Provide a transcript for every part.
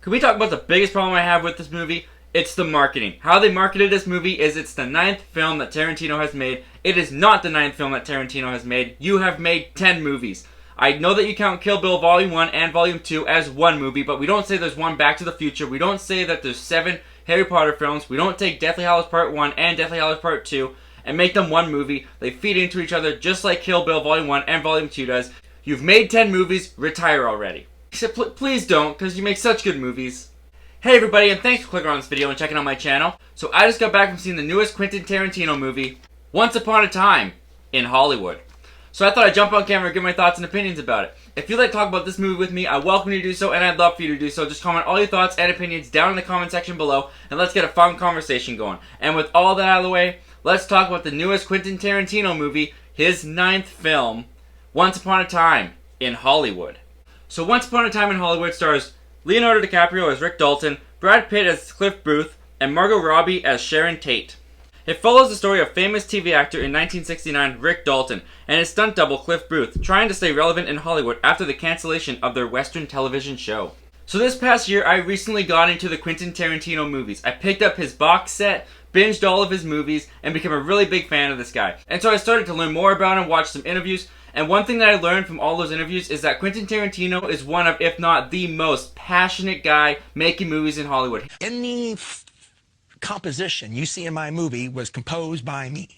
Can we talk about the biggest problem I have with this movie? It's the marketing. How they marketed this movie is it's the 9th film that Tarantino has made. It is not the 9th film that Tarantino has made. You have made 10 movies. I know that you count Kill Bill Volume 1 and Volume 2 as one movie, but we don't say there's one Back to the Future. We don't say that there's 7 Harry Potter films. We don't take Deathly Hallows Part 1 and Deathly Hallows Part 2 and make them one movie. They feed into each other just like Kill Bill Volume 1 and Volume 2 does. You've made 10 movies. Retire already. Except please don't, because you make such good movies. Hey everybody, and thanks for clicking on this video and checking out my channel. So I just got back from seeing the newest Quentin Tarantino movie, Once Upon a Time in Hollywood. So I thought I'd jump on camera and give my thoughts and opinions about it. If you'd like to talk about this movie with me, I welcome you to do so, and I'd love for you to do so. Just comment all your thoughts and opinions down in the comment section below, and let's get a fun conversation going. And with all that out of the way, let's talk about the newest Quentin Tarantino movie, his 9th film, Once Upon a Time in Hollywood. So Once Upon a Time in Hollywood stars Leonardo DiCaprio as Rick Dalton, Brad Pitt as Cliff Booth, and Margot Robbie as Sharon Tate. It follows the story of famous TV actor in 1969 Rick Dalton and his stunt double Cliff Booth trying to stay relevant in Hollywood after the cancellation of their Western television show. So this past year, I recently got into the Quentin Tarantino movies. I picked up his box set, binged all of his movies, and became a really big fan of this guy. And so I started to learn more about him, watch some interviews, and one thing that I learned from all those interviews is that Quentin Tarantino is one of, if not the most passionate guy making movies in Hollywood. Any composition you see in my movie was composed by me.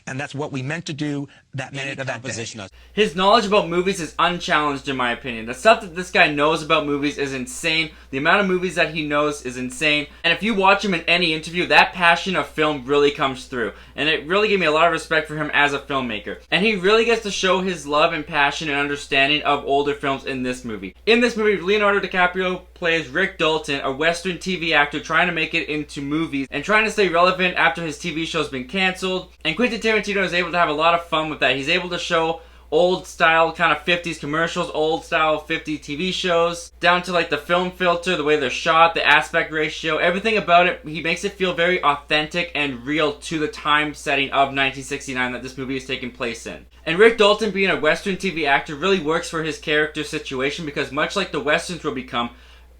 And that's what we meant to do that minute of that day. His knowledge about movies is unchallenged in my opinion. The stuff that this guy knows about movies is insane. The amount of movies that he knows is insane. And if you watch him in any interview, that passion of film really comes through. And it really gave me a lot of respect for him as a filmmaker. And he really gets to show his love and passion and understanding of older films in this movie. In this movie, Leonardo DiCaprio plays Rick Dalton, a Western TV actor trying to make it into movies and trying to stay relevant after his TV show's been canceled. And Quentin Tarantino is able to have a lot of fun with that. He's able to show old style kind of 50s commercials, old style 50 TV shows, down to like the film filter, the way they're shot, the aspect ratio, everything about it. He makes it feel very authentic and real to the time setting of 1969 that this movie is taking place in. And Rick Dalton being a Western TV actor really works for his character situation because much like the Westerns will become,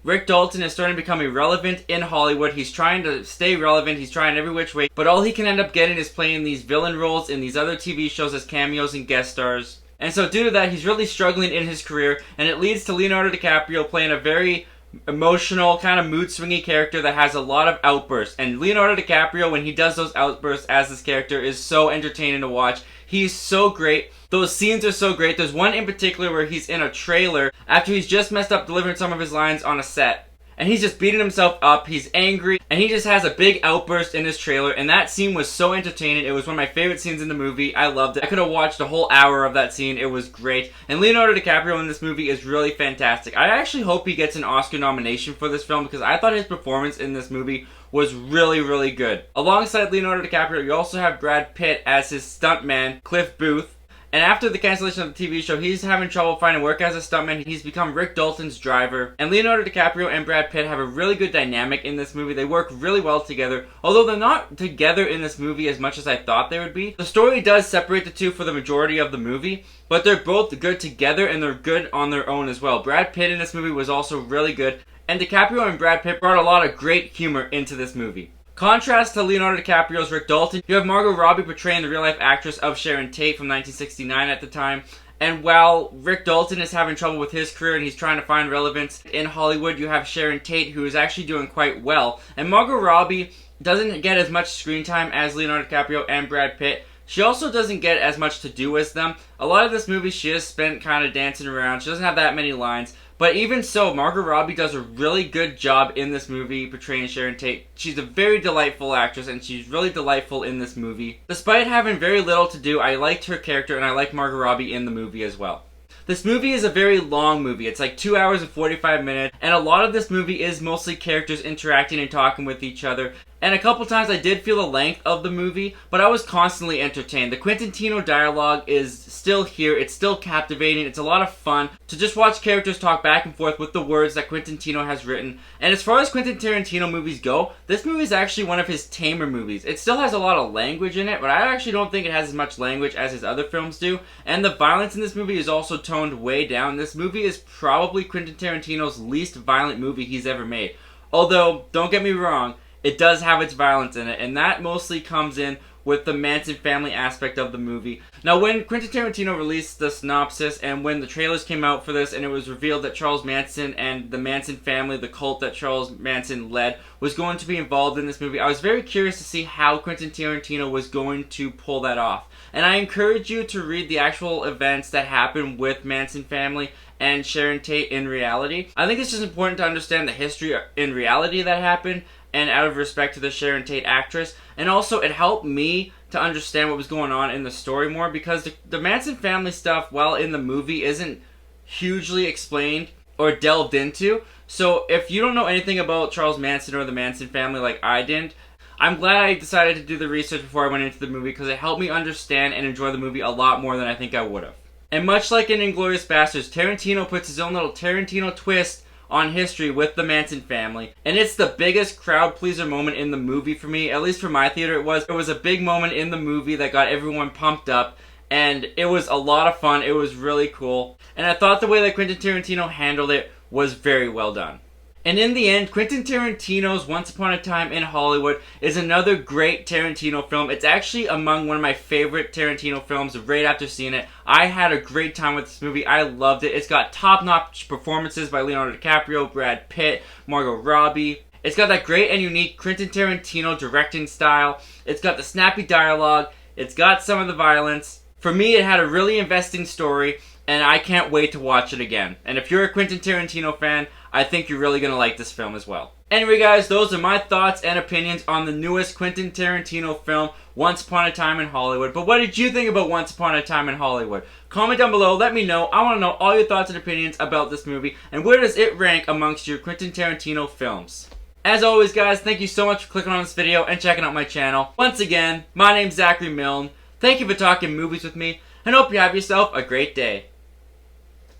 Rick Dalton is starting to become irrelevant in Hollywood. He's trying to stay relevant. He's trying every which way. But all he can end up getting is playing these villain roles in these other TV shows as cameos and guest stars. And so due to that, he's really struggling in his career. And it leads to Leonardo DiCaprio playing a very emotional, kind of mood-swingy character that has a lot of outbursts. And Leonardo DiCaprio, when he does those outbursts as this character, is so entertaining to watch. He's so great. Those scenes are so great. There's one in particular where he's in a trailer after he's just messed up delivering some of his lines on a set. And he's just beating himself up, he's angry, and he just has a big outburst in his trailer, and that scene was so entertaining. It was one of my favorite scenes in the movie. I loved it. I could have watched a whole hour of that scene. It was great. And Leonardo DiCaprio in this movie is really fantastic. I actually hope he gets an Oscar nomination for this film because I thought his performance in this movie was really, really good. Alongside Leonardo DiCaprio, you also have Brad Pitt as his stuntman, Cliff Booth. And after the cancellation of the TV show, he's having trouble finding work as a stuntman. He's become Rick Dalton's driver. And Leonardo DiCaprio and Brad Pitt have a really good dynamic in this movie. They work really well together. Although they're not together in this movie as much as I thought they would be. The story does separate the two for the majority of the movie. But they're both good together and they're good on their own as well. Brad Pitt in this movie was also really good. And DiCaprio and Brad Pitt brought a lot of great humor into this movie. Contrast to Leonardo DiCaprio's Rick Dalton, you have Margot Robbie portraying the real-life actress of Sharon Tate from 1969 at the time. And while Rick Dalton is having trouble with his career and he's trying to find relevance in Hollywood, you have Sharon Tate who is actually doing quite well. And Margot Robbie doesn't get as much screen time as Leonardo DiCaprio and Brad Pitt. She also doesn't get as much to do as them. A lot of this movie she has spent kind of dancing around. She doesn't have that many lines. But even so, Margot Robbie does a really good job in this movie portraying Sharon Tate. She's a very delightful actress and she's really delightful in this movie. Despite having very little to do, I liked her character and I liked Margot Robbie in the movie as well. This movie is a very long movie. It's like 2 hours and 45 minutes, and a lot of this movie is mostly characters interacting and talking with each other. And a couple times I did feel the length of the movie, but I was constantly entertained. The Quentin Tarantino dialogue is still here. It's still captivating. It's a lot of fun to just watch characters talk back and forth with the words that Quentin Tarantino has written. And as far as Quentin Tarantino movies go, this movie is actually one of his tamer movies. It still has a lot of language in it, but I actually don't think it has as much language as his other films do. And the violence in this movie is also toned toned way down, this movie is probably Quentin Tarantino's least violent movie he's ever made. Although, don't get me wrong, it does have its violence in it, and that mostly comes in with the Manson family aspect of the movie. Now, when Quentin Tarantino released the synopsis and when the trailers came out for this and it was revealed that Charles Manson and the Manson family, the cult that Charles Manson led, was going to be involved in this movie, I was very curious to see how Quentin Tarantino was going to pull that off. And I encourage you to read the actual events that happened with Manson family and Sharon Tate in reality. I think it's just important to understand the history in reality that happened, and out of respect to the Sharon Tate actress. And also, it helped me to understand what was going on in the story more, because the Manson family stuff, while in the movie, isn't hugely explained or delved into. So if you don't know anything about Charles Manson or the Manson family like I didn't, I'm glad I decided to do the research before I went into the movie, because it helped me understand and enjoy the movie a lot more than I think I would have. And much like in Inglourious Basterds, Tarantino puts his own little Tarantino twist on history with the Manson family, and it's the biggest crowd pleaser moment in the movie for me. At least for my theater it was. It was a big moment in the movie that got everyone pumped up, and it was a lot of fun. It was really cool, and I thought the way that Quentin Tarantino handled it was very well done. And in the end, Quentin Tarantino's Once Upon a Time in Hollywood is another great Tarantino film. It's actually among one of my favorite Tarantino films right after seeing it. I had a great time with this movie. I loved it. It's got top-notch performances by Leonardo DiCaprio, Brad Pitt, Margot Robbie. It's got that great and unique Quentin Tarantino directing style. It's got the snappy dialogue. It's got some of the violence. For me, it had a really investing story, and I can't wait to watch it again. And if you're a Quentin Tarantino fan, I think you're really going to like this film as well. Anyway guys, those are my thoughts and opinions on the newest Quentin Tarantino film, Once Upon a Time in Hollywood. But what did you think about Once Upon a Time in Hollywood? Comment down below, let me know. I want to know all your thoughts and opinions about this movie, and where does it rank amongst your Quentin Tarantino films? As always guys, thank you so much for clicking on this video and checking out my channel. Once again, my name's Zachary Milne. Thank you for talking movies with me, and hope you have yourself a great day.